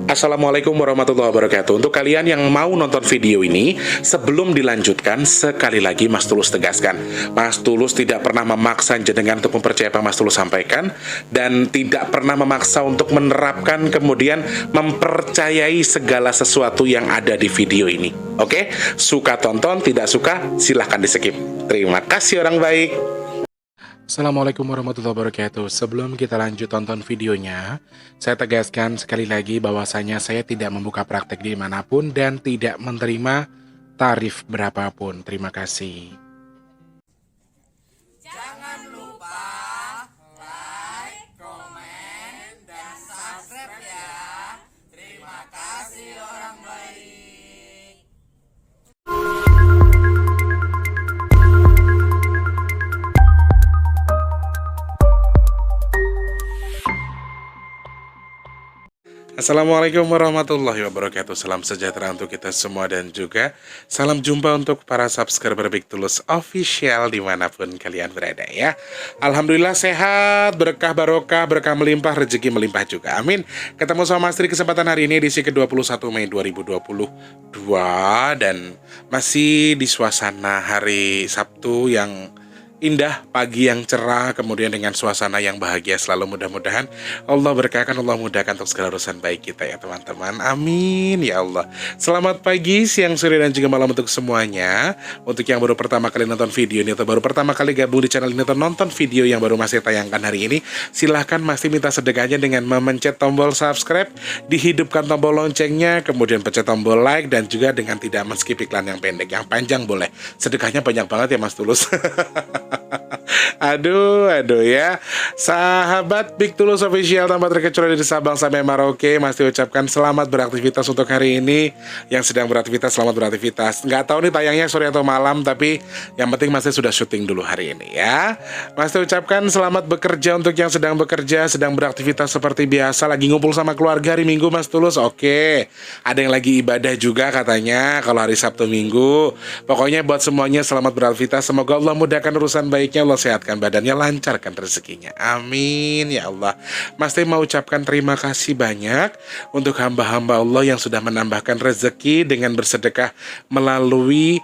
Assalamualaikum warahmatullahi wabarakatuh. Untuk kalian yang mau nonton video ini, sebelum dilanjutkan, sekali lagi Mas Tulus tegaskan, Mas Tulus tidak pernah memaksa jenengan untuk mempercayai apa Mas Tulus sampaikan, dan tidak pernah memaksa untuk menerapkan kemudian mempercayai segala sesuatu yang ada di video ini. Oke? Suka tonton, tidak suka silahkan di skip. Terima kasih orang baik. Assalamualaikum warahmatullahi wabarakatuh. Sebelum kita lanjut tonton videonya, saya tegaskan sekali lagi bahwasanya saya tidak membuka praktek dimanapun dan tidak menerima tarif berapapun. Terima kasih. Jangan lupa like, komen, dan subscribe ya. Terima kasih orang baik. Assalamualaikum warahmatullahi wabarakatuh. Salam sejahtera untuk kita semua dan juga salam jumpa untuk para subscriber Big Tulus Official dimanapun kalian berada ya. Alhamdulillah sehat, berkah barokah, berkah melimpah, rezeki melimpah juga. Amin. Ketemu sama Mas Tri kesempatan hari ini edisi ke-21 Mei 2022 dan masih di suasana hari Sabtu yang indah, pagi yang cerah, kemudian dengan suasana yang bahagia selalu. Mudah-mudahan Allah berkahkan, Allah mudahkan untuk segala urusan baik kita ya teman-teman. Amin ya Allah. Selamat pagi, siang, sore, dan juga malam untuk semuanya. Untuk yang baru pertama kali nonton video ini atau baru pertama kali gabung di channel ini atau nonton video yang baru masih tayangkan hari ini, silahkan masih minta sedekahnya dengan memencet tombol subscribe, dihidupkan tombol loncengnya, kemudian pencet tombol like, dan juga dengan tidak men-skip iklan yang pendek. Yang panjang boleh, sedekahnya banyak banget ya Mas Tulus. Aduh ya. Sahabat Big Tulus Official tanpa terkecuali dari Sabang sampai Merauke, masih ucapkan selamat beraktivitas untuk hari ini. Yang sedang beraktivitas, selamat beraktivitas. Nggak tahu nih tayangnya sore atau malam, tapi yang penting masih sudah syuting dulu hari ini ya. Masih ucapkan selamat bekerja untuk yang sedang bekerja, sedang beraktivitas seperti biasa. Lagi ngumpul sama keluarga hari Minggu Mas Tulus. Oke. Ada yang lagi ibadah juga katanya kalau hari Sabtu Minggu. Pokoknya buat semuanya selamat beraktivitas. Semoga Allah mudahkan urusan baiknya, Allah sehatkan badannya, lancarkan rezekinya. Amin ya Allah. Mas Teh mau ucapkan terima kasih banyak untuk hamba-hamba Allah yang sudah menambahkan rezeki dengan bersedekah melalui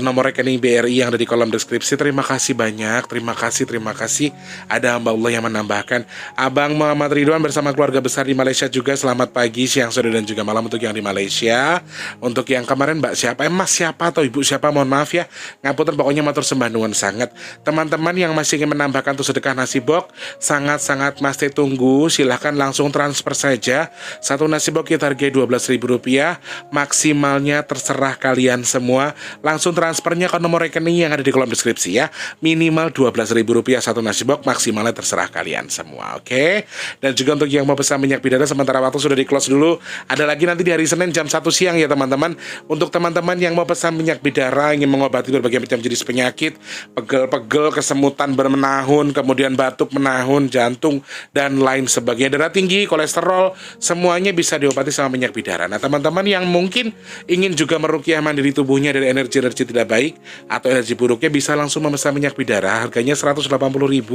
nomor rekening BRI yang ada di kolom deskripsi. Terima kasih banyak, terima kasih. Ada hamba Allah yang menambahkan. Abang Muhammad Ridwan bersama keluarga besar di Malaysia juga selamat pagi, siang, sore, dan juga malam untuk yang di Malaysia. Untuk yang kemarin Mbak siapa, Mas siapa atau Ibu siapa, mohon maaf ya, ngapunten, pokoknya matur sembah nuwun sangat. Teman-teman yang masih ingin menambahkan untuk sedekah nasi box, sangat-sangat Mas Teh tunggu. Silahkan langsung transfer saja. Satu nasi box kita hargai Rp12.000. Maksimalnya terserah kalian semua. Langsung transfernya ke nomor rekening yang ada di kolom deskripsi ya. Minimal Rp12.000 satu nasi box, maksimalnya terserah kalian semua. Oke. Dan juga untuk yang mau pesan minyak bidara, sementara waktu sudah di close dulu. Ada lagi nanti di hari Senin jam 1 siang ya teman-teman. Untuk teman-teman yang mau pesan minyak bidara, ingin mengobati berbagai macam jenis penyakit, pegel-pegel, kesemutan bermenahun, kemudian batuk menahun, jantung, dan lain sebagainya, darah tinggi, kolesterol, semuanya bisa diobati sama minyak bidara. Nah teman-teman yang mungkin ingin juga meruqyah mandiri tubuhnya dari energi-energi tidak baik atau energi buruknya, bisa langsung memesan minyak bidara. Harganya Rp180.000,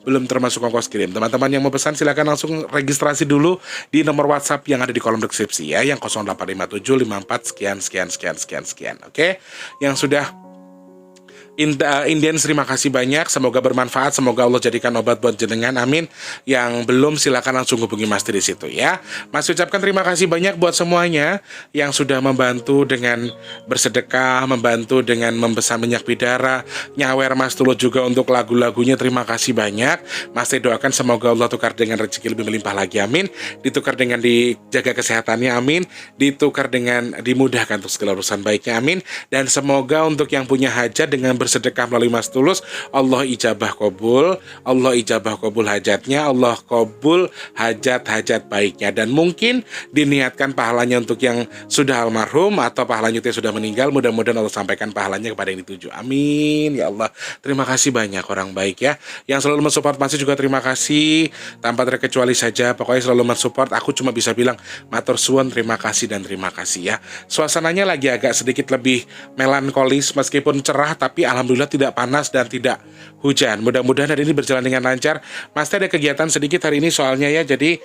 belum termasuk ongkos kirim. Teman-teman yang mau pesan silahkan langsung registrasi dulu di nomor WhatsApp yang ada di kolom deskripsi ya, yang 085754 sekian. Oke, yang sudah Indian, terima kasih banyak. Semoga bermanfaat. Semoga Allah jadikan obat buat jenengan. Amin. Yang belum silakan langsung hubungi Mas Tri di situ ya. Mas ucapkan terima kasih banyak buat semuanya yang sudah membantu dengan bersedekah, membantu dengan memesan minyak bidara, nyawer Mas Tulus juga untuk lagu-lagunya. Terima kasih banyak. Mas Tri doakan semoga Allah tukar dengan rezeki lebih melimpah lagi. Amin. Ditukar dengan dijaga kesehatannya. Amin. Ditukar dengan dimudahkan untuk segala urusan baiknya. Amin. Dan semoga untuk yang punya hajat dengan bersedekah melalui Mas Tulus, Allah ijabah kabul, Allah ijabah kabul hajatnya, Allah kabul hajat-hajat baiknya, dan mungkin diniatkan pahalanya untuk yang sudah almarhum atau pahalanya yang sudah meninggal. Mudah-mudahan Allah sampaikan pahalanya kepada yang dituju. Amin ya Allah. Terima kasih banyak orang baik ya yang selalu mensupport. Masih juga terima kasih tanpa terkecuali saja, pokoknya selalu mensupport. Aku cuma bisa bilang matur suwun, terima kasih dan terima kasih ya. Suasananya lagi agak sedikit lebih melankolis meskipun cerah, tapi alhamdulillah alhamdulillah tidak panas dan tidak hujan. Mudah-mudahan hari ini berjalan dengan lancar. Mas Teh ada kegiatan sedikit hari ini soalnya ya, jadi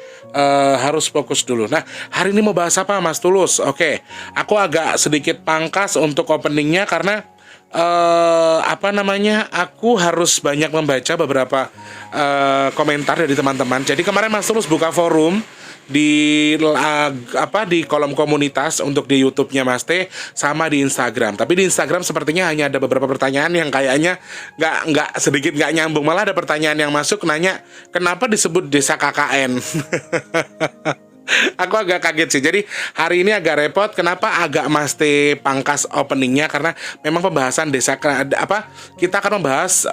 harus fokus dulu. Nah, hari ini mau bahas apa Mas Tulus? Oke, aku agak sedikit pangkas untuk openingnya karena aku harus banyak membaca beberapa komentar dari teman-teman. Jadi kemarin Mas Tulus buka forum di kolom komunitas untuk di YouTube-nya Mas T sama di Instagram. Tapi di Instagram sepertinya hanya ada beberapa pertanyaan yang kayaknya nggak nyambung. Malah ada pertanyaan yang masuk nanya kenapa disebut desa KKN. Aku agak kaget sih. Jadi hari ini agak repot. Kenapa agak Mas T pangkas openingnya? Karena memang pembahasan kita akan membahas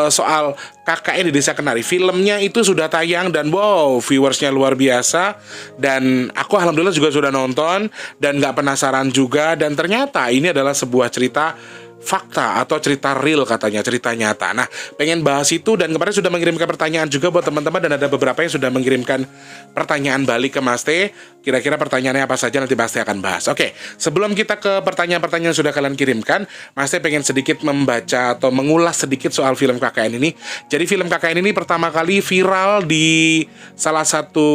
soal KKN di Desa Kenari. Filmnya itu sudah tayang dan wow, viewersnya luar biasa. Dan aku alhamdulillah juga sudah nonton dan nggak penasaran juga. Dan ternyata ini adalah sebuah cerita fakta atau cerita real, katanya cerita nyata. Nah, pengen bahas itu dan kemarin sudah mengirimkan pertanyaan juga buat teman-teman dan ada beberapa yang sudah mengirimkan pertanyaan balik ke Mas T. Kira-kira pertanyaannya apa saja nanti Mas T akan bahas. Oke, sebelum kita ke pertanyaan-pertanyaan yang sudah kalian kirimkan, Mas T pengen sedikit membaca atau mengulas sedikit soal film KKN ini. Jadi film KKN ini pertama kali viral di salah satu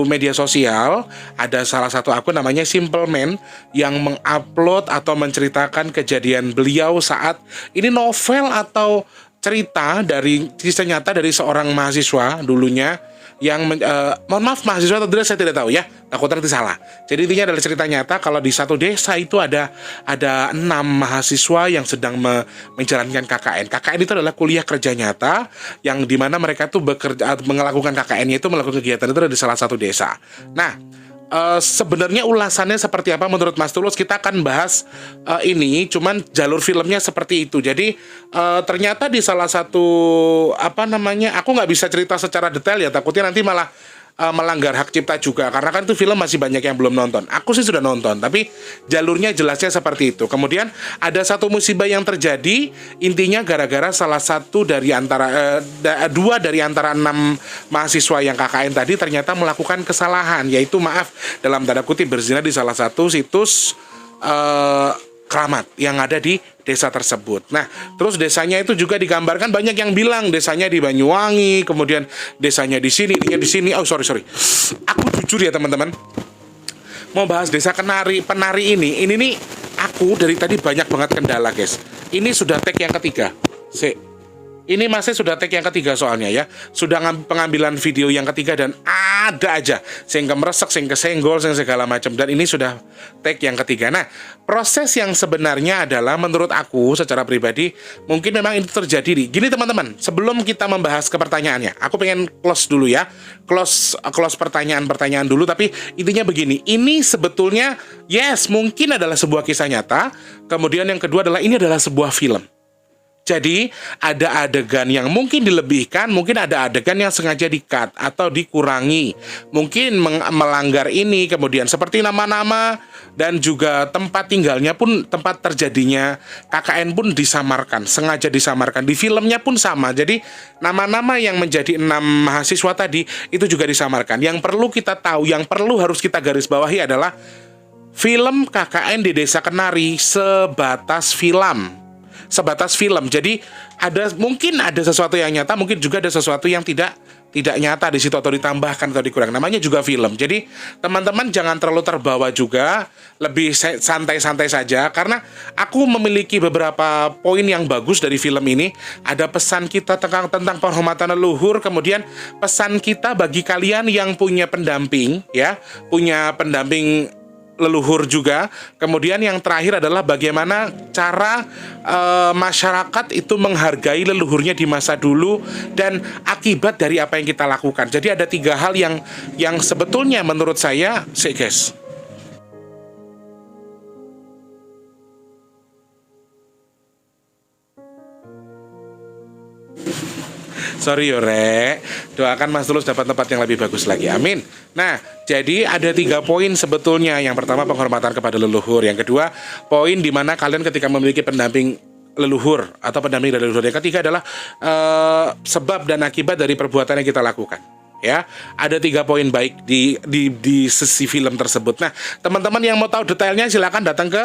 media sosial. Ada salah satu akun namanya Simple Man yang mengupload atau menceritakan kejadian beliau saat ini novel atau cerita dari kisah nyata dari seorang mahasiswa dulunya yang mohon maaf mahasiswa atau tidak saya tidak tahu ya, takutnya nanti salah. Jadi intinya adalah cerita nyata kalau di satu desa itu ada 6 mahasiswa yang sedang menjalankan KKN. KKN itu adalah kuliah kerja nyata yang dimana mereka tuh melakukan KKN-nya itu melakukan kegiatan itu di salah satu desa. Nah, sebenarnya ulasannya seperti apa menurut Mas Tulus kita akan bahas ini, cuman jalur filmnya seperti itu. Jadi ternyata di salah satu aku nggak bisa cerita secara detail ya, takutnya nanti malah melanggar hak cipta juga karena kan itu film masih banyak yang belum nonton. Aku sih sudah nonton tapi jalurnya jelasnya seperti itu. Kemudian ada satu musibah yang terjadi, intinya gara-gara salah satu dari antara dua dari antara 6 mahasiswa yang KKN tadi ternyata melakukan kesalahan, yaitu dalam tanda kutip berzina di salah satu situs keramat yang ada di desa tersebut. Nah, terus desanya itu juga digambarkan banyak yang bilang desanya di Banyuwangi, kemudian desanya di sini, dia di sini. Oh, sorry. Aku jujur ya, teman-teman. Mau bahas Desa Penari ini nih aku dari tadi banyak banget kendala, guys. Ini sudah take yang ketiga. Ini masih sudah take yang ketiga soalnya ya. Sudah pengambilan video yang ketiga dan ada aja sehingga meresek, sehingga senggol, sehingga segala macam. Dan ini sudah take yang ketiga. Nah, proses yang sebenarnya adalah menurut aku secara pribadi mungkin memang itu terjadi nih. Gini teman-teman, sebelum kita membahas ke pertanyaannya, aku pengen close dulu ya. Close pertanyaan-pertanyaan dulu. Tapi intinya begini, ini sebetulnya yes mungkin adalah sebuah kisah nyata. Kemudian yang kedua adalah ini adalah sebuah film. Jadi ada adegan yang mungkin dilebihkan, mungkin ada adegan yang sengaja di-cut atau dikurangi. Mungkin melanggar ini, kemudian seperti nama-nama dan juga tempat tinggalnya pun, tempat terjadinya KKN pun disamarkan, sengaja disamarkan. Di filmnya pun sama. Jadi nama-nama yang menjadi 6 mahasiswa tadi itu juga disamarkan. Yang perlu kita tahu, yang perlu harus kita garis bawahi adalah film KKN di Desa Kenari sebatas film. Jadi mungkin ada sesuatu yang nyata, mungkin juga ada sesuatu yang tidak nyata di situ atau ditambahkan atau dikurang. Namanya juga film. Jadi teman-teman jangan terlalu terbawa juga, lebih santai-santai saja karena aku memiliki beberapa poin yang bagus dari film ini. Ada pesan kita tentang penghormatan leluhur, kemudian pesan kita bagi kalian yang punya pendamping ya, punya pendamping leluhur juga. Kemudian yang terakhir adalah bagaimana cara masyarakat itu menghargai leluhurnya di masa dulu dan akibat dari apa yang kita lakukan. Jadi ada 3 hal yang sebetulnya menurut saya guys. Sorry Yore, doakan Mas Tulus dapat tempat yang lebih bagus lagi, amin. Nah, jadi ada 3 poin sebetulnya. Yang pertama penghormatan kepada leluhur. Yang kedua, poin di mana kalian ketika memiliki pendamping leluhur atau pendamping dari leluhur. Yang ketiga adalah sebab dan akibat dari perbuatan yang kita lakukan. Ya, ada 3 poin baik di sesi film tersebut. Nah, teman-teman yang mau tahu detailnya silakan datang ke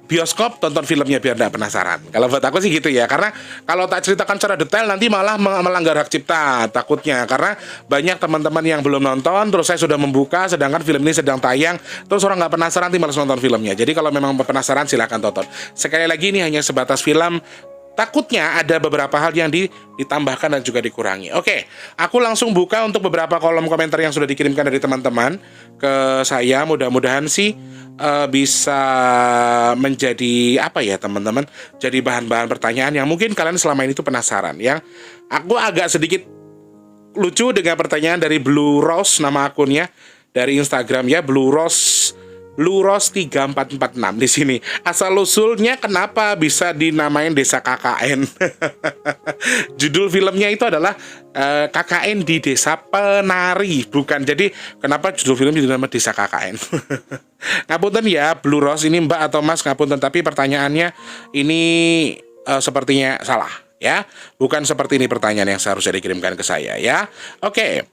bioskop, tonton filmnya biar nggak penasaran. Kalau buat aku sih gitu ya, karena kalau tak ceritakan secara detail nanti malah melanggar hak cipta takutnya, karena banyak teman-teman yang belum nonton, terus saya sudah membuka, sedangkan film ini sedang tayang, terus orang nggak penasaran nanti malas nonton filmnya. Jadi kalau memang penasaran silahkan tonton. Sekali lagi ini hanya sebatas film. Takutnya ada beberapa hal yang ditambahkan dan juga dikurangi. Oke, aku langsung buka untuk beberapa kolom komentar yang sudah dikirimkan dari teman-teman ke saya. Mudah-mudahan sih bisa menjadi apa ya teman-teman, jadi bahan-bahan pertanyaan yang mungkin kalian selama ini tuh penasaran ya. Aku agak sedikit lucu dengan pertanyaan dari Blue Rose, nama akunnya dari Instagram ya, Blue Rose 3446 di sini. Asal usulnya kenapa bisa dinamain Desa KKN? Judul filmnya itu adalah KKN di Desa Penari, bukan. Jadi kenapa judul film dinamakan Desa KKN? Ngapunten ya Blue Rose, ini Mbak atau Mas, ngapunten, tapi pertanyaannya ini sepertinya salah ya. Bukan seperti ini pertanyaan yang seharusnya dikirimkan ke saya ya. Oke.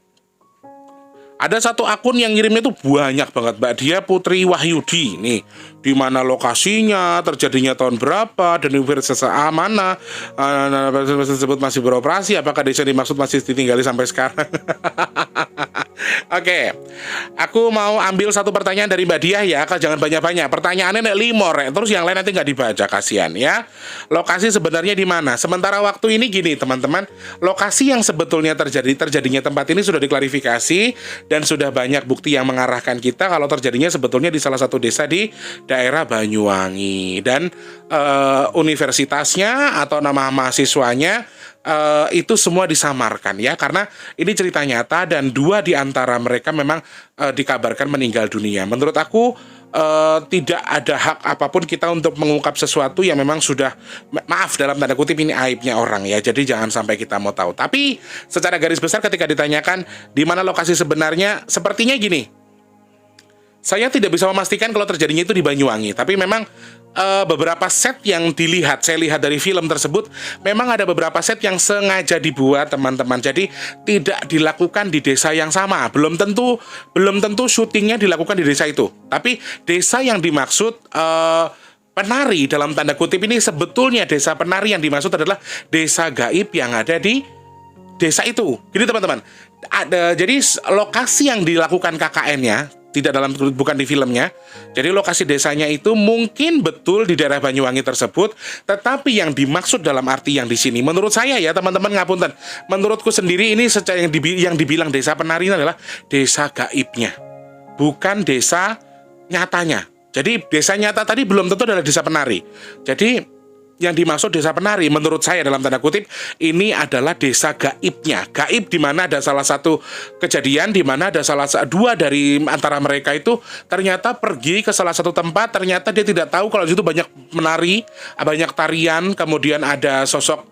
Ada satu akun yang ngirimnya tuh banyak banget, Mbak Dia Putri Wahyudi nih. Di mana lokasinya, terjadinya tahun berapa, dan universitas mana, tersebut masih beroperasi, apakah desa dimaksud masih ditinggali sampai sekarang. Oke, aku mau ambil satu pertanyaan dari Mbak Diah ya, jangan banyak-banyak. Pertanyaannya nek limor, terus yang lain nanti nggak dibaca, kasihan ya. Lokasi sebenarnya di mana? Sementara waktu ini gini teman-teman, lokasi yang sebetulnya terjadinya tempat ini sudah diklarifikasi dan sudah banyak bukti yang mengarahkan kita kalau terjadinya sebetulnya di salah satu desa di daerah Banyuwangi, dan universitasnya atau nama mahasiswanya itu semua disamarkan ya, karena ini cerita nyata dan 2 di antara mereka memang dikabarkan meninggal dunia. Menurut aku tidak ada hak apapun kita untuk mengungkap sesuatu yang memang sudah, maaf dalam tanda kutip, ini aibnya orang ya. Jadi jangan sampai kita mau tahu. Tapi secara garis besar ketika ditanyakan di mana lokasi sebenarnya, sepertinya gini. Saya tidak bisa memastikan kalau terjadinya itu di Banyuwangi, tapi memang beberapa set yang saya lihat dari film tersebut, memang ada beberapa set yang sengaja dibuat teman-teman. Jadi tidak dilakukan di desa yang sama. Belum tentu syutingnya dilakukan di desa itu. Tapi desa yang dimaksud penari dalam tanda kutip ini, sebetulnya desa penari yang dimaksud adalah desa gaib yang ada di desa itu. Jadi teman-teman, jadi lokasi yang dilakukan KKN-nya bukan di filmnya. Jadi lokasi desanya itu mungkin betul di daerah Banyuwangi tersebut, tetapi yang dimaksud dalam arti yang di sini, menurut saya ya teman-teman, ngapunten, menurutku sendiri ini yang dibilang desa penari ini adalah desa gaibnya, bukan desa nyatanya. Jadi desa nyata tadi belum tentu adalah desa penari. Jadi yang dimaksud desa penari menurut saya dalam tanda kutip ini adalah desa gaibnya. Gaib di mana ada salah satu kejadian di mana ada dua dari antara mereka itu ternyata pergi ke salah satu tempat, ternyata dia tidak tahu kalau di situ banyak menari, banyak tarian, kemudian ada sosok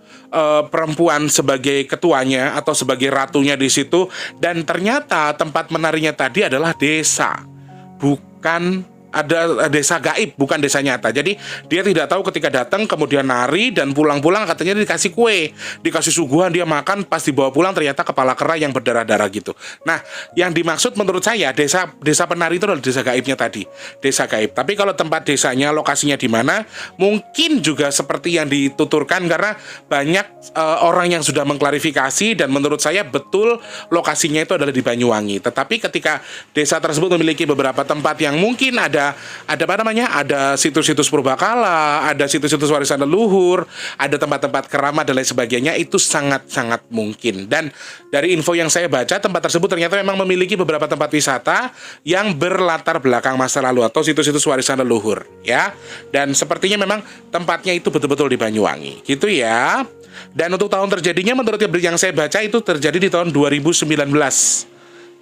perempuan sebagai ketuanya atau sebagai ratunya di situ, dan ternyata tempat menarinya tadi adalah desa, bukan ada desa gaib, bukan desa nyata. Jadi dia tidak tahu ketika datang kemudian nari dan pulang-pulang katanya dikasih kue, dikasih suguhan, dia makan, pas dibawa pulang ternyata kepala kera yang berdarah-darah gitu. Nah, yang dimaksud menurut saya desa penari itu adalah desa gaibnya tadi, desa gaib. Tapi kalau tempat desanya, lokasinya di mana, mungkin juga seperti yang dituturkan, karena banyak orang yang sudah mengklarifikasi dan menurut saya betul lokasinya itu adalah di Banyuwangi. Tetapi ketika desa tersebut memiliki beberapa tempat yang mungkin ada situs-situs purbakala, ada situs-situs warisan leluhur, ada tempat-tempat keramat dan lain sebagainya, itu sangat-sangat mungkin. Dan dari info yang saya baca, tempat tersebut ternyata memang memiliki beberapa tempat wisata yang berlatar belakang masa lalu atau situs-situs warisan leluhur ya. Dan sepertinya memang tempatnya itu betul-betul di Banyuwangi gitu ya. Dan untuk tahun terjadinya menurut yang saya baca itu terjadi di tahun 2019,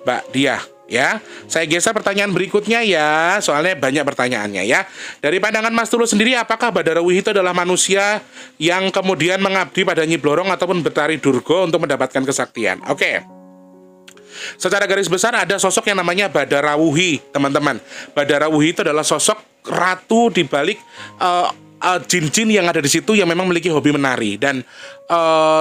Mbak Diah. Ya, saya geser pertanyaan berikutnya ya, soalnya banyak pertanyaannya ya. Dari pandangan Mas Tulus sendiri, apakah Badarawuhi itu adalah manusia yang kemudian mengabdi pada Nyi Blorong ataupun Betari Durga untuk mendapatkan kesaktian? Oke. Secara garis besar ada sosok yang namanya Badarawuhi, teman-teman. Badarawuhi itu adalah sosok ratu di balik jin-jin yang ada di situ yang memang memiliki hobi menari, dan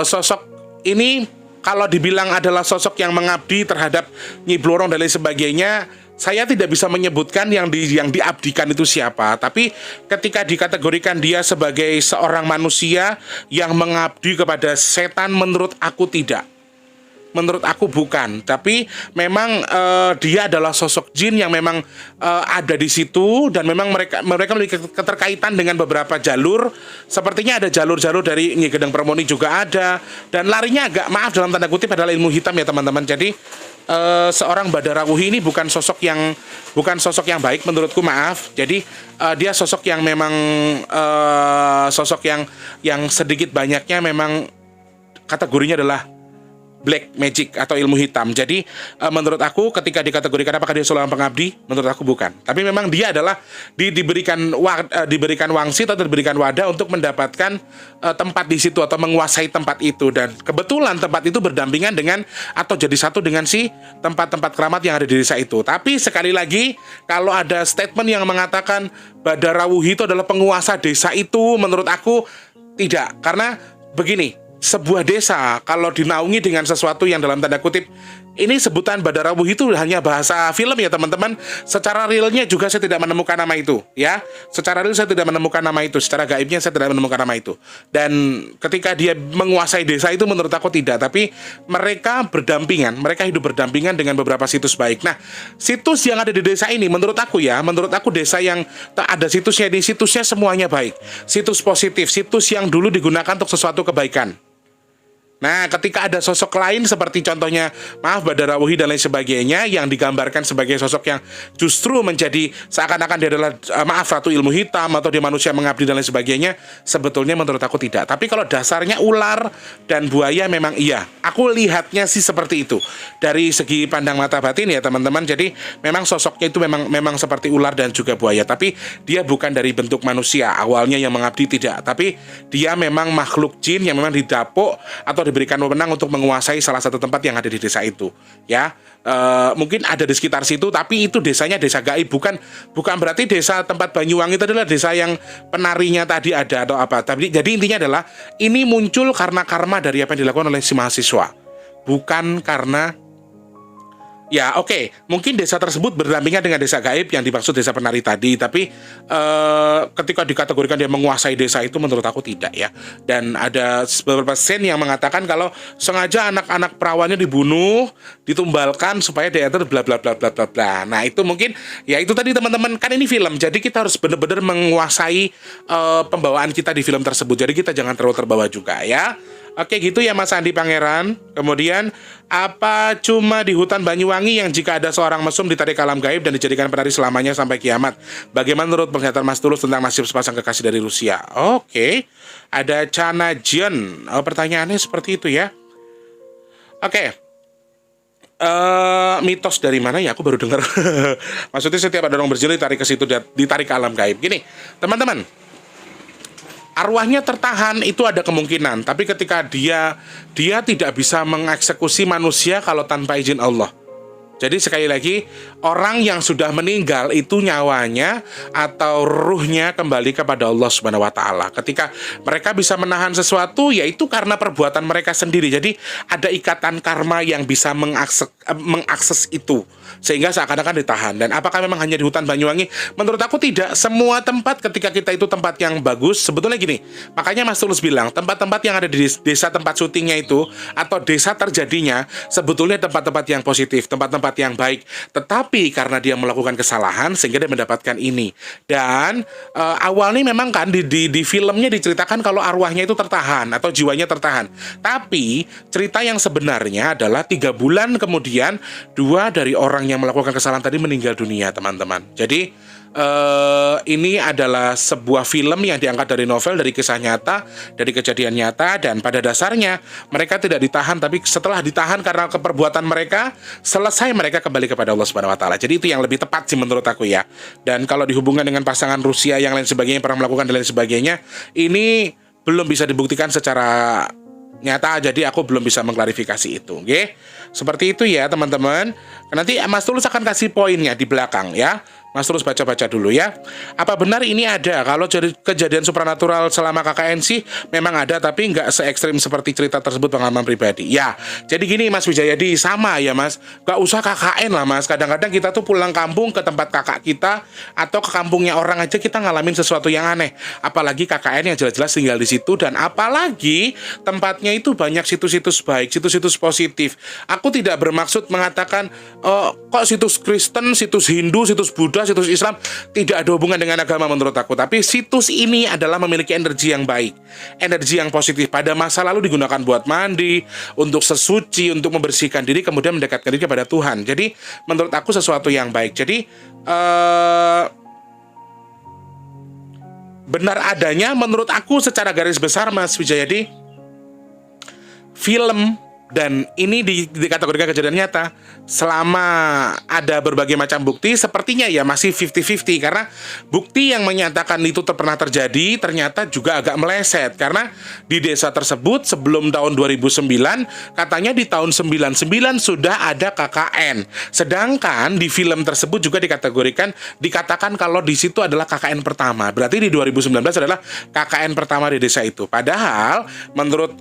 sosok ini kalau dibilang adalah sosok yang mengabdi terhadap Nyi Blorong dan lain sebagainya, saya tidak bisa menyebutkan yang diabdikan itu siapa, tapi ketika dikategorikan dia sebagai seorang manusia yang mengabdi kepada setan, menurut aku tidak. Menurut aku bukan, tapi memang dia adalah sosok jin yang memang ada di situ, dan memang mereka memiliki keterkaitan dengan beberapa jalur. Sepertinya ada jalur-jalur dari Nyi Gedeng Permoni juga ada, dan larinya agak, maaf dalam tanda kutip, adalah ilmu hitam ya teman-teman. Jadi seorang Badarawuhi ini bukan sosok yang baik menurutku, maaf. Jadi dia sosok yang memang sosok yang sedikit banyaknya memang kategorinya adalah black magic atau ilmu hitam. Jadi menurut aku ketika dikategorikan apakah dia seorang pengabdi, menurut aku bukan. Tapi memang dia adalah diberikan wangsit atau diberikan wadah untuk mendapatkan tempat di situ atau menguasai tempat itu, dan kebetulan tempat itu berdampingan dengan atau jadi satu dengan si tempat-tempat keramat yang ada di desa itu. Tapi sekali lagi, kalau ada statement yang mengatakan Badarawuhi itu adalah penguasa desa itu, menurut aku tidak. Karena begini, sebuah desa kalau dinaungi dengan sesuatu yang dalam tanda kutip, ini sebutan Badarawuhi itu hanya bahasa film ya teman-teman. Secara realnya juga saya tidak menemukan nama itu ya. Secara real saya tidak menemukan nama itu. Secara gaibnya saya tidak menemukan nama itu. Dan ketika dia menguasai desa itu, menurut aku tidak. Tapi mereka berdampingan, mereka hidup berdampingan dengan beberapa situs baik. Nah, situs yang ada di desa ini menurut aku desa yang tak ada situsnya, di situsnya semuanya baik. Situs positif, situs yang dulu digunakan untuk sesuatu kebaikan. Nah, ketika ada sosok lain seperti contohnya, maaf, Badarawuhi dan lain sebagainya, yang digambarkan sebagai sosok yang justru menjadi seakan-akan dia adalah ratu ilmu hitam atau dia manusia mengabdi dan lain sebagainya, sebetulnya menurut aku tidak. Tapi kalau dasarnya ular dan buaya, memang iya. Aku lihatnya sih seperti itu dari segi pandang mata batin ya teman-teman. Jadi memang sosoknya itu memang seperti ular dan juga buaya, tapi dia bukan dari bentuk manusia awalnya yang mengabdi, tidak. Tapi dia memang makhluk jin yang memang didapuk atau diberikan wewenang untuk menguasai salah satu tempat yang ada di desa itu ya. Mungkin ada di sekitar situ, tapi itu desanya desa gaib, bukan berarti desa tempat Banyuwangi itu adalah desa yang penarinya tadi ada atau apa. Tapi jadi intinya adalah ini muncul karena karma dari apa yang dilakukan oleh si mahasiswa, bukan karena ya oke, mungkin desa tersebut berdampingan dengan desa gaib yang dimaksud desa penari tadi. Tapi ketika dikategorikan dia menguasai desa itu, menurut aku tidak ya. Dan ada beberapa scene yang mengatakan kalau sengaja anak-anak perawannya dibunuh, ditumbalkan supaya dia itu bla bla bla bla bla bla. Nah itu mungkin ya itu tadi teman-teman, kan ini film, jadi kita harus benar-benar menguasai pembawaan kita di film tersebut. Jadi kita jangan terlalu terbawa juga ya. Oke gitu ya Mas Andi Pangeran. Kemudian, apa cuma di hutan Banyuwangi yang jika ada seorang mesum ditarik ke alam gaib dan dijadikan penari selamanya sampai kiamat? Bagaimana menurut pernyataan Mas Tulus tentang nasib sepasang kekasih dari Rusia? Oke, ada Chana Jian. Pertanyaannya seperti itu ya. Oke. Mitos dari mana ya? Aku baru dengar. Maksudnya setiap ada orang berjilid ditarik ke situ, ditarik ke alam gaib. Gini, teman-teman. Arwahnya tertahan itu ada kemungkinan, tapi ketika dia tidak bisa mengeksekusi manusia kalau tanpa izin Allah. Jadi sekali lagi, orang yang sudah meninggal itu nyawanya atau ruhnya kembali kepada Allah Subhanahu wa taala. Ketika mereka bisa menahan sesuatu, yaitu karena perbuatan mereka sendiri. Jadi ada ikatan karma yang bisa mengakses itu, sehingga seakan-akan ditahan. Dan apakah memang hanya di hutan Banyuwangi? Menurut aku tidak. Semua tempat ketika kita itu tempat yang bagus, sebetulnya gini. Makanya Mas Tulus bilang, tempat-tempat yang ada di desa tempat syutingnya itu atau desa terjadinya sebetulnya tempat-tempat yang positif, tempat-tempat yang baik. Tetapi karena dia melakukan kesalahan sehingga dia mendapatkan ini. Dan awalnya memang kan di filmnya diceritakan kalau arwahnya itu tertahan atau jiwanya tertahan. Tapi cerita yang sebenarnya adalah 3 bulan kemudian 2 dari orang yang melakukan kesalahan tadi meninggal dunia, teman-teman. Jadi ini adalah sebuah film yang diangkat dari novel, dari kisah nyata, dari kejadian nyata. Dan pada dasarnya mereka tidak ditahan, tapi setelah ditahan karena keperbuatan mereka, selesai mereka kembali kepada Allah Subhanahu wa taala. Jadi itu yang lebih tepat sih menurut aku ya. Dan kalau dihubungkan dengan pasangan Rusia yang lain sebagainya, pernah melakukan dan lain sebagainya, ini belum bisa dibuktikan secara nyata, jadi aku belum bisa mengklarifikasi itu. Oke? Seperti itu ya teman-teman. Nanti Mas Tulus akan kasih poinnya di belakang ya. Mas terus baca-baca dulu ya. Apa benar ini ada? Kalau jadi kejadian supranatural selama KKN sih memang ada, tapi nggak se ekstrim seperti cerita tersebut, pengalaman pribadi. Ya, jadi gini Mas Wijayadi, sama ya Mas. Nggak usah KKN lah Mas. Kadang-kadang kita tuh pulang kampung ke tempat kakak kita atau ke kampungnya orang aja kita ngalamin sesuatu yang aneh. Apalagi KKN yang jelas-jelas tinggal di situ, dan apalagi tempatnya itu banyak situs-situs baik, situs-situs positif. Aku tidak bermaksud mengatakan kok situs Kristen, situs Hindu, situs Buddha, situs Islam tidak ada hubungan dengan agama menurut aku. Tapi situs ini adalah memiliki energi yang baik, energi yang positif. Pada masa lalu digunakan buat mandi, untuk sesuci, untuk membersihkan diri, kemudian mendekatkan diri kepada Tuhan. Jadi menurut aku sesuatu yang baik. Jadi benar adanya menurut aku secara garis besar Mas Wijayadi, film dan ini dikategorikan kejadian nyata. Selama ada berbagai macam bukti, sepertinya ya masih 50-50, karena bukti yang menyatakan itu pernah terjadi ternyata juga agak meleset, karena di desa tersebut sebelum tahun 2009 katanya di tahun 99 sudah ada KKN, sedangkan di film tersebut juga dikatakan kalau di situ adalah KKN pertama. Berarti di 2019 adalah KKN pertama di desa itu. Padahal menurut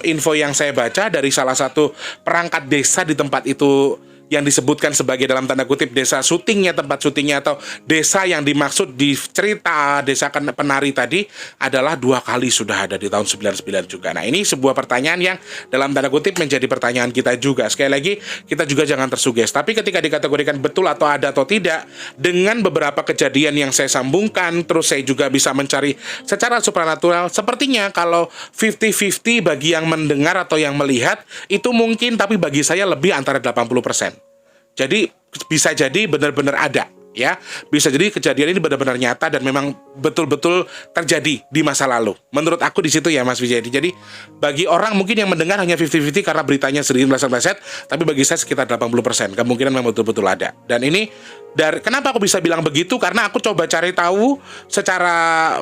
info yang saya baca dari salah satu perangkat desa di tempat itu, yang disebutkan sebagai dalam tanda kutip desa syutingnya, tempat syutingnya, atau desa yang dimaksud di cerita desa penari tadi adalah 2 kali sudah ada di tahun 99 juga. Nah, ini sebuah pertanyaan yang dalam tanda kutip menjadi pertanyaan kita juga. Sekali lagi, kita juga jangan tersuges. Tapi ketika dikategorikan betul atau ada atau tidak, dengan beberapa kejadian yang saya sambungkan, terus saya juga bisa mencari secara supranatural, sepertinya kalau 50-50 bagi yang mendengar atau yang melihat, itu mungkin, tapi bagi saya lebih antara 80%. Jadi bisa jadi benar-benar ada, ya. Bisa jadi kejadian ini benar-benar nyata dan memang betul-betul terjadi di masa lalu. Menurut aku di situ ya Mas Wijayadi. Jadi bagi orang mungkin yang mendengar hanya 50-50 karena beritanya sedikit meleset-meleset, tapi bagi saya sekitar 80%. Kemungkinan memang betul-betul ada. Dan ini kenapa aku bisa bilang begitu? Karena aku coba cari tahu secara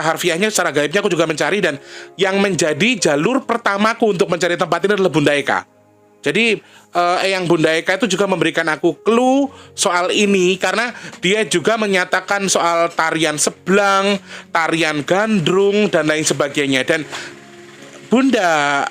harfiahnya, secara gaibnya aku juga mencari, dan yang menjadi jalur pertamaku untuk mencari tempat ini adalah Bunda Eka. Jadi Eyang Bunda Eka itu juga memberikan aku clue soal ini, karena dia juga menyatakan soal tarian seblang, tarian gandrung, dan lain sebagainya. Dan Bunda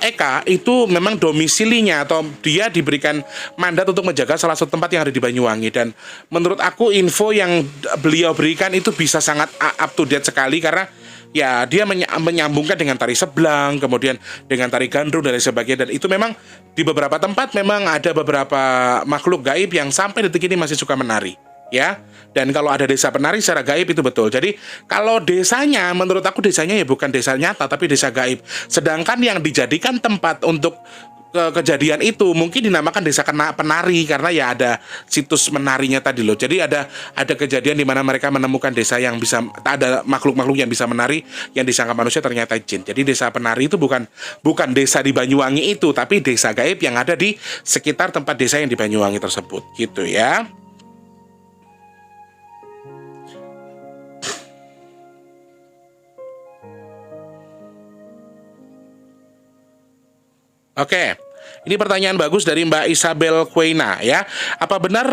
Eka itu memang domisilinya atau dia diberikan mandat untuk menjaga salah satu tempat yang ada di Banyuwangi. Dan menurut aku info yang beliau berikan itu bisa sangat up to date sekali, karena ya dia menyambungkan dengan tari seblang, kemudian dengan tari gandrung dan lain sebagainya. Dan itu memang di beberapa tempat memang ada beberapa makhluk gaib yang sampai detik ini masih suka menari, ya. Dan kalau ada desa penari secara gaib itu betul. Jadi kalau desanya, menurut aku desanya ya bukan desa nyata tapi desa gaib. Sedangkan yang dijadikan tempat untuk kejadian itu mungkin dinamakan desa penari, karena ya ada situs menarinya tadi loh. Jadi ada kejadian di mana mereka menemukan desa yang bisa, ada makhluk-makhluk yang bisa menari yang disangka manusia ternyata jin. Jadi desa penari itu bukan desa di Banyuwangi itu, tapi desa gaib yang ada di sekitar tempat desa yang di Banyuwangi tersebut, gitu ya. Oke, ini pertanyaan bagus dari Mbak Isabel Quena ya. Apa benar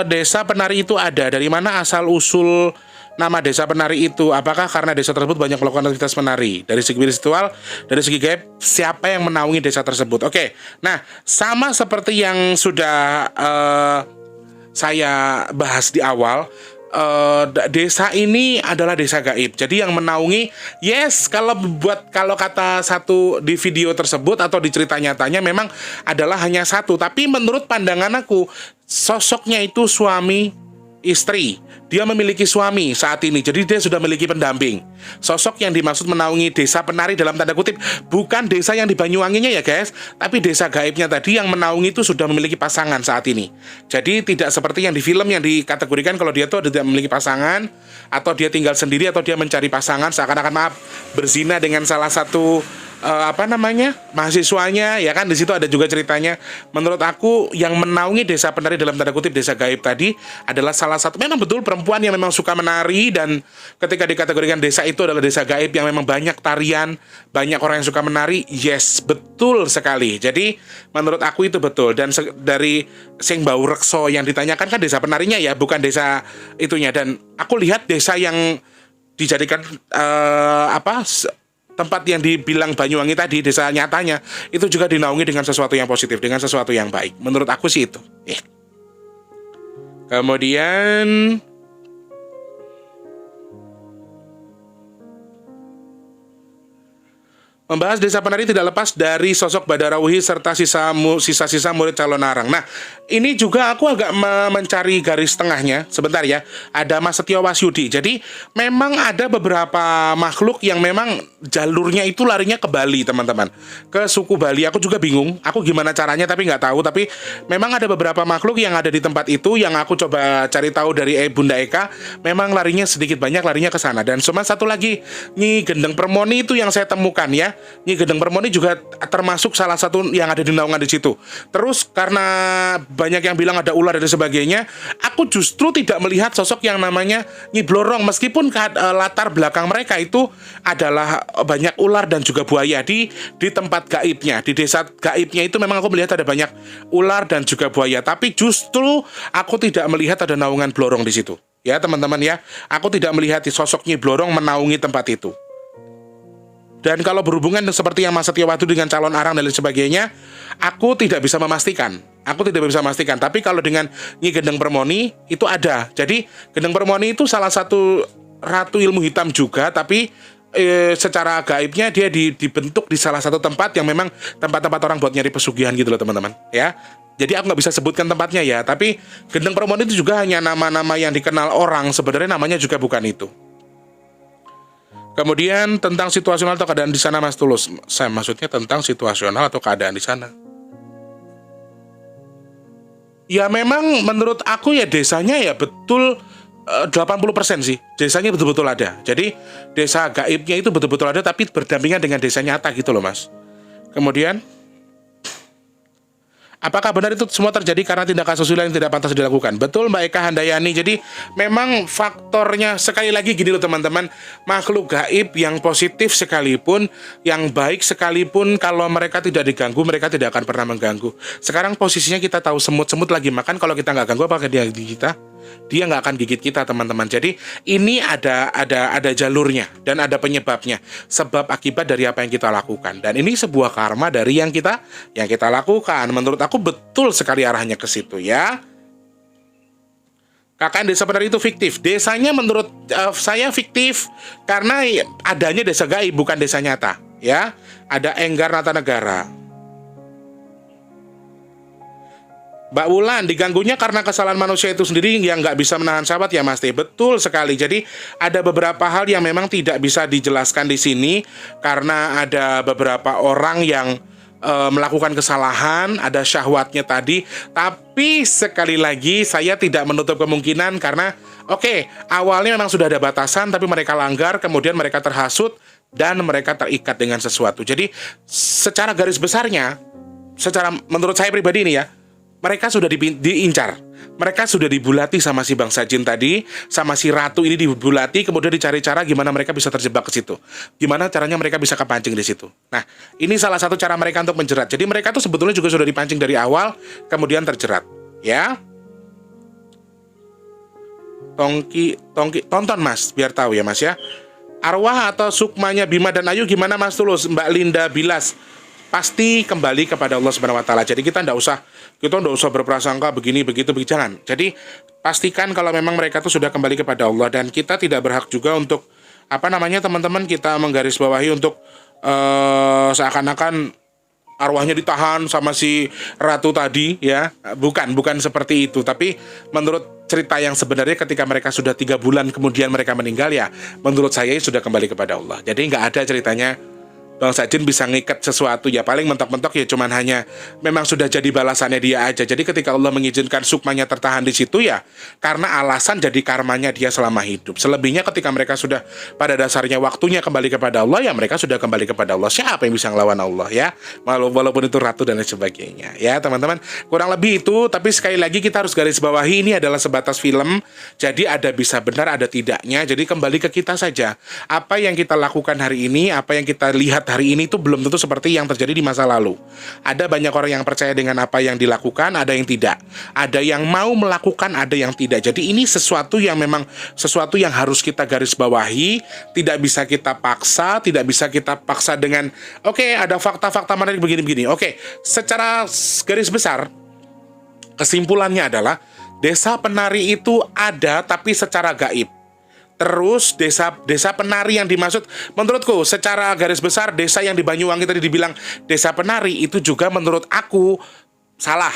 desa penari itu ada? Dari mana asal usul nama desa penari itu? Apakah karena desa tersebut banyak melakukan aktivitas menari? Dari segi spiritual, dari segi gaib, siapa yang menaungi desa tersebut? Oke, nah sama seperti yang sudah saya bahas di awal. Desa ini adalah desa gaib. Jadi yang menaungi, yes, kalau kata satu di video tersebut atau di cerita nyatanya memang adalah hanya satu. Tapi menurut pandangan aku, sosoknya itu suami istri. Dia memiliki suami saat ini, jadi dia sudah memiliki pendamping. Sosok yang dimaksud menaungi desa penari dalam tanda kutip bukan desa yang di Banyuwanginya ya guys, tapi desa gaibnya tadi yang menaungi itu sudah memiliki pasangan saat ini. Jadi tidak seperti yang di film yang dikategorikan kalau dia tuh tidak memiliki pasangan, atau dia tinggal sendiri, atau dia mencari pasangan seakan-akan berzina dengan salah satu mahasiswanya, ya kan, di situ ada juga ceritanya. Menurut aku yang menaungi desa penari dalam tanda kutip desa gaib tadi adalah salah satu, memang betul perempuan yang memang suka menari, dan ketika dikategorikan desa itu adalah desa gaib yang memang banyak tarian, banyak orang yang suka menari, yes, betul sekali. Jadi menurut aku itu betul. Dan dari Sing Bau Rekso yang ditanyakan kan desa penarinya ya, bukan desa itunya. Dan aku lihat desa yang dijadikan tempat yang dibilang Banyuwangi tadi, desa nyatanya, itu juga dinaungi dengan sesuatu yang positif, dengan sesuatu yang baik. Menurut aku sih itu. Kemudian membahas desa penari tidak lepas dari sosok Badarawuhi serta sisa-sisa murid calon arang. Nah, ini juga aku agak mencari garis tengahnya. Sebentar ya, ada Mas Setio Wasyudi. Jadi, memang ada beberapa makhluk yang memang jalurnya itu larinya ke Bali, teman-teman. Ke suku Bali. Aku juga bingung, aku gimana caranya tapi nggak tahu. Tapi memang ada beberapa makhluk yang ada di tempat itu yang aku coba cari tahu dari Bunda Eka. Memang larinya sedikit banyak, larinya ke sana. Dan cuma satu lagi, Nyi Gendeng Permoni itu yang saya temukan ya. Nyi Gendeng Permoni juga termasuk salah satu yang ada di naungan di situ. Terus karena banyak yang bilang ada ular dan sebagainya, aku justru tidak melihat sosok yang namanya Nyi Blorong, meskipun latar belakang mereka itu adalah banyak ular dan juga buaya di tempat gaibnya, di desa gaibnya itu memang aku melihat ada banyak ular dan juga buaya. Tapi justru aku tidak melihat ada naungan Blorong di situ. Ya teman-teman ya, aku tidak melihat sosok Nyi Blorong menaungi tempat itu. Dan kalau berhubungan seperti yang Mas Setio Wasyudi dengan calon arang dan lain sebagainya, aku tidak bisa memastikan. Tapi kalau dengan Nyi Gendeng Permoni itu ada. Jadi Gendeng Permoni itu salah satu ratu ilmu hitam juga, tapi secara gaibnya dia dibentuk di salah satu tempat yang memang tempat-tempat orang buat nyari pesugihan gitu loh teman-teman. Ya. Jadi aku nggak bisa sebutkan tempatnya ya. Tapi Gendeng Permoni itu juga hanya nama-nama yang dikenal orang. Sebenarnya namanya juga bukan itu. Kemudian tentang situasional atau keadaan di sana, Mas Tulus. Saya maksudnya tentang situasional atau keadaan di sana. Ya memang menurut aku ya desanya ya betul 80% sih. Desanya betul-betul ada. Jadi desa gaibnya itu betul-betul ada tapi berdampingan dengan desa nyata gitu loh, Mas. Kemudian apakah benar itu semua terjadi karena tindakan asusila yang tidak pantas dilakukan? Betul Mbak Eka Handayani. Jadi memang faktornya sekali lagi gini loh teman-teman. Makhluk gaib yang positif sekalipun, yang baik sekalipun, kalau mereka tidak diganggu, mereka tidak akan pernah mengganggu. Sekarang posisinya kita tahu semut-semut lagi makan, kalau kita nggak ganggu apakah dia gigit kita? Dia nggak akan gigit kita teman-teman. Jadi ini ada jalurnya dan ada penyebabnya, sebab akibat dari apa yang kita lakukan. Dan ini sebuah karma dari yang kita lakukan. Menurut aku betul sekali arahnya ke situ ya. KKN Desa Penari itu fiktif. Desanya menurut saya fiktif karena adanya desa gaib bukan desa nyata ya. Ada Enggar Nata Negara. Mbak Wulan, diganggunya karena kesalahan manusia itu sendiri yang nggak bisa menahan sahabat ya Mas T. Betul sekali. Jadi ada beberapa hal yang memang tidak bisa dijelaskan di sini karena ada beberapa orang yang melakukan kesalahan, ada syahwatnya tadi. Tapi sekali lagi saya tidak menutup kemungkinan karena awalnya memang sudah ada batasan tapi mereka langgar, kemudian mereka terhasut dan mereka terikat dengan sesuatu. Jadi secara garis besarnya, menurut saya pribadi ini ya, mereka sudah diincar. Mereka sudah dibulati sama si bangsa jin tadi, sama si ratu ini dibulati, kemudian dicari cara gimana mereka bisa terjebak ke situ. Gimana caranya mereka bisa kepancing di situ. Nah, ini salah satu cara mereka untuk menjerat. Jadi mereka tuh sebetulnya juga sudah dipancing dari awal, kemudian terjerat. Ya. Tonton Mas, biar tahu ya Mas ya. Arwah atau sukmanya Bima dan Ayu gimana Mas Tulus? Mbak Linda Bilas. Pasti kembali kepada Allah Subhanahu wa taala. Jadi kita enggak usah berprasangka begini begitu, jangan. Jadi pastikan kalau memang mereka itu sudah kembali kepada Allah, dan kita tidak berhak juga untuk teman-teman kita menggarisbawahi untuk seakan-akan arwahnya ditahan sama si ratu tadi ya. Bukan seperti itu. Tapi menurut cerita yang sebenarnya ketika mereka sudah 3 bulan kemudian mereka meninggal ya, menurut saya sudah kembali kepada Allah. Jadi nggak ada ceritanya bangsa jin bisa ngikat sesuatu, ya paling mentok-mentok ya cuman hanya memang sudah jadi balasannya dia aja. Jadi ketika Allah mengizinkan sukmanya tertahan di situ ya karena alasan jadi karmanya dia selama hidup. Selebihnya ketika mereka sudah pada dasarnya waktunya kembali kepada Allah, ya mereka sudah kembali kepada Allah. Siapa yang bisa ngelawan Allah ya? Walaupun itu ratu dan lain sebagainya. Ya teman-teman, kurang lebih itu. Tapi sekali lagi kita harus garis bawahi ini adalah sebatas film. Jadi ada bisa benar ada tidaknya. Jadi kembali ke kita saja. Apa yang kita lakukan hari ini, apa yang kita lihat hari ini itu belum tentu seperti yang terjadi di masa lalu. Ada banyak orang yang percaya dengan apa yang dilakukan, ada yang tidak. Ada yang mau melakukan, ada yang tidak. Jadi ini sesuatu yang memang sesuatu yang harus kita garis bawahi. Tidak bisa kita paksa, tidak bisa kita paksa dengan oke, ada fakta-fakta menarik begini-begini. Oke, secara garis besar kesimpulannya adalah desa penari itu ada tapi secara gaib. Terus desa penari yang dimaksud menurutku secara garis besar desa yang di Banyuwangi tadi dibilang desa penari itu juga menurut aku salah.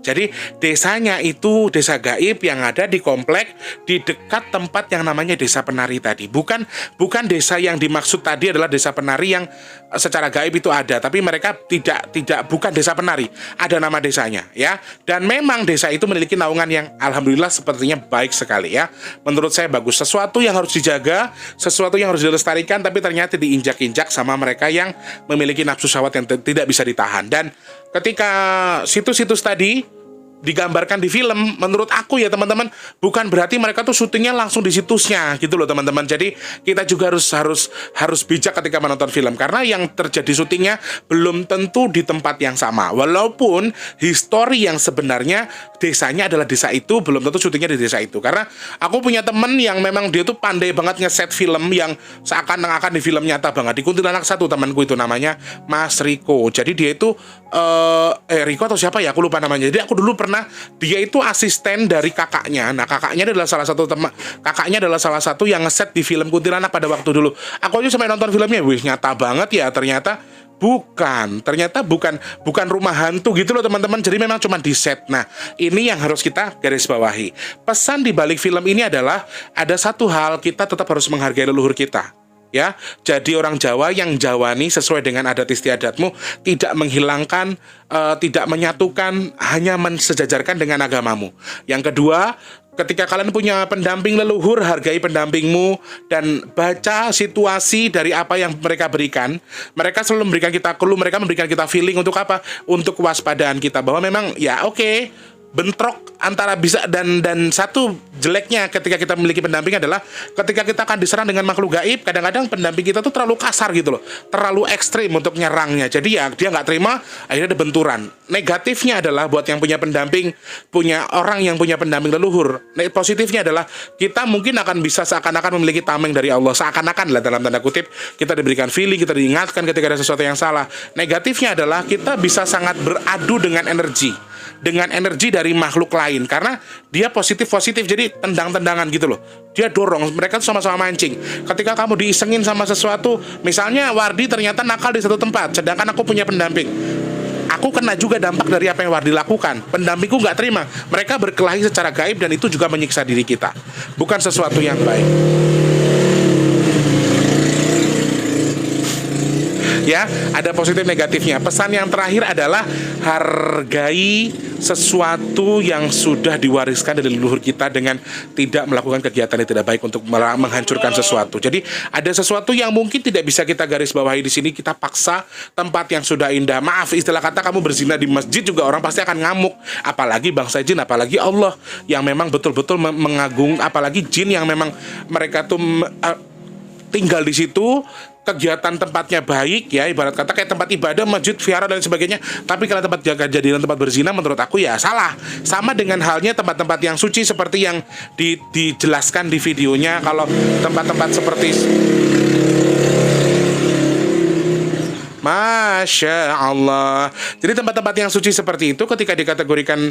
Jadi desanya itu desa gaib yang ada di komplek di dekat tempat yang namanya desa penari tadi. Bukan desa yang dimaksud tadi adalah desa penari yang secara gaib itu ada, tapi mereka bukan desa penari. Ada nama desanya ya. Dan memang desa itu memiliki naungan yang alhamdulillah sepertinya baik sekali ya. Menurut saya bagus. Sesuatu yang harus dijaga, sesuatu yang harus dilestarikan, tapi ternyata diinjak-injak sama mereka yang memiliki nafsu syahwat yang tidak bisa ditahan. Dan ketika situs-situs tadi digambarkan di film, menurut aku ya teman-teman, bukan berarti mereka tuh syutingnya langsung di situsnya gitu loh teman-teman. Jadi kita juga harus bijak ketika menonton film karena yang terjadi syutingnya belum tentu di tempat yang sama. Walaupun histori yang sebenarnya desanya adalah desa itu, belum tentu syutingnya di desa itu. Karena aku punya temen yang memang dia tuh pandai banget ngeset film yang seakan-akan di film nyata banget. Di Kuntilanak satu temanku itu namanya Mas Riko. Jadi dia itu Riko atau siapa ya, aku lupa namanya. Jadi aku dulu pernah, dia itu asisten dari kakaknya. Nah kakaknya adalah salah satu yang ngeset di film Kuntilanak pada waktu dulu. Aku aja sampai nonton filmnya, wih nyata banget ya. Ternyata bukan rumah hantu gitu loh teman-teman. Jadi memang cuma di set. Nah ini yang harus kita garis bawahi. Pesan di balik film ini adalah ada satu hal, kita tetap harus menghargai leluhur kita. Ya, jadi orang Jawa yang jawani sesuai dengan adat istiadatmu, tidak menghilangkan, tidak menyatukan, hanya mensejajarkan dengan agamamu. Yang kedua, ketika kalian punya pendamping leluhur, hargai pendampingmu dan baca situasi dari apa yang mereka berikan. Mereka selalu memberikan kita clue, mereka memberikan kita feeling untuk apa? Untuk kewaspadaan kita bahwa memang ya oke, bentrok antara bisa dan satu jeleknya ketika kita memiliki pendamping adalah ketika kita akan diserang dengan makhluk gaib, kadang-kadang pendamping kita tuh terlalu kasar gitu loh, terlalu ekstrim untuk nyerangnya. Jadi ya dia nggak terima, akhirnya ada benturan. Negatifnya adalah buat yang punya pendamping, punya orang yang punya pendamping leluhur. Positifnya adalah kita mungkin akan bisa seakan-akan memiliki tameng dari Allah, seakan-akan lah dalam tanda kutip, kita diberikan feeling, kita diingatkan ketika ada sesuatu yang salah. Negatifnya adalah kita bisa sangat beradu dengan energi dari makhluk lain karena dia positif, jadi tendang-tendangan gitu loh, dia dorong, mereka tuh sama-sama mancing. Ketika kamu diisengin sama sesuatu, misalnya Wardi ternyata nakal di satu tempat, sedangkan aku punya pendamping, aku kena juga dampak dari apa yang Wardi lakukan. Pendampingku nggak terima, mereka berkelahi secara gaib dan itu juga menyiksa diri kita, bukan sesuatu yang baik. Ya, ada positif negatifnya. Pesan yang terakhir adalah hargai sesuatu yang sudah diwariskan dari leluhur kita dengan tidak melakukan kegiatan yang tidak baik untuk menghancurkan sesuatu. Jadi ada sesuatu yang mungkin tidak bisa kita garis bawahi di sini, kita paksa tempat yang sudah indah. Maaf, istilah kata kamu berzina di masjid juga orang pasti akan ngamuk. Apalagi bangsa jin, apalagi Allah yang memang betul-betul mengagung, apalagi jin yang memang mereka tuh tinggal di situ. Kegiatan tempatnya baik ya, ibarat kata kayak tempat ibadah, masjid, vihara dan sebagainya. Tapi kalau tempat jadian tempat berzina, menurut aku ya salah. Sama dengan halnya tempat-tempat yang suci seperti yang dijelaskan di videonya. Kalau tempat-tempat seperti Masya Allah. Jadi tempat-tempat yang suci seperti itu ketika dikategorikan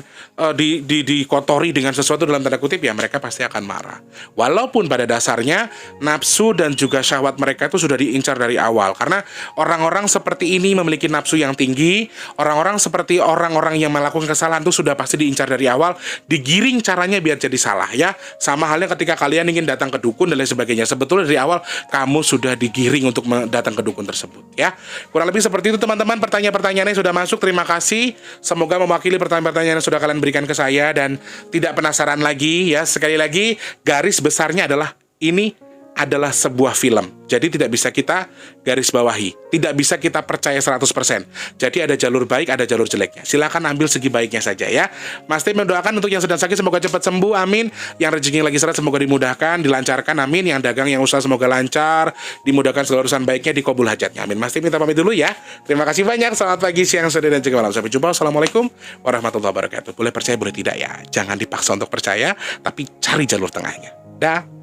dikotori dengan sesuatu dalam tanda kutip, ya mereka pasti akan marah. Walaupun pada dasarnya nafsu dan juga syahwat mereka itu sudah diincar dari awal. Karena orang-orang seperti ini memiliki nafsu yang tinggi. Orang-orang seperti orang-orang yang melakukan kesalahan itu sudah pasti diincar dari awal, digiring caranya biar jadi salah ya. Sama halnya ketika kalian ingin datang ke dukun dan lain sebagainya. Sebetulnya dari awal kamu sudah digiring untuk datang ke dukun tersebut ya. Kurang lebih seperti itu teman-teman, pertanyaan-pertanyaannya sudah masuk. Terima kasih. Semoga mewakili pertanyaan-pertanyaan yang sudah kalian berikan ke saya dan tidak penasaran lagi ya. Sekali lagi, garis besarnya adalah ini adalah sebuah film. Jadi tidak bisa kita garis bawahi. Tidak bisa kita percaya 100%. Jadi ada jalur baik, ada jalur jeleknya. Silakan ambil segi baiknya saja ya. Mas Tim mendoakan untuk yang sedang sakit semoga cepat sembuh, amin. Yang rezekinya lagi seret semoga dimudahkan, dilancarkan, amin. Yang dagang, yang usaha semoga lancar, dimudahkan segala urusan baiknya, dikabul hajatnya, amin. Mas Tim minta pamit dulu ya. Terima kasih banyak. Selamat pagi, siang, sore, dan juga malam. Sampai jumpa. Assalamualaikum warahmatullahi wabarakatuh. Boleh percaya, boleh tidak ya. Jangan dipaksa untuk percaya, tapi cari jalur tengahnya. Dah.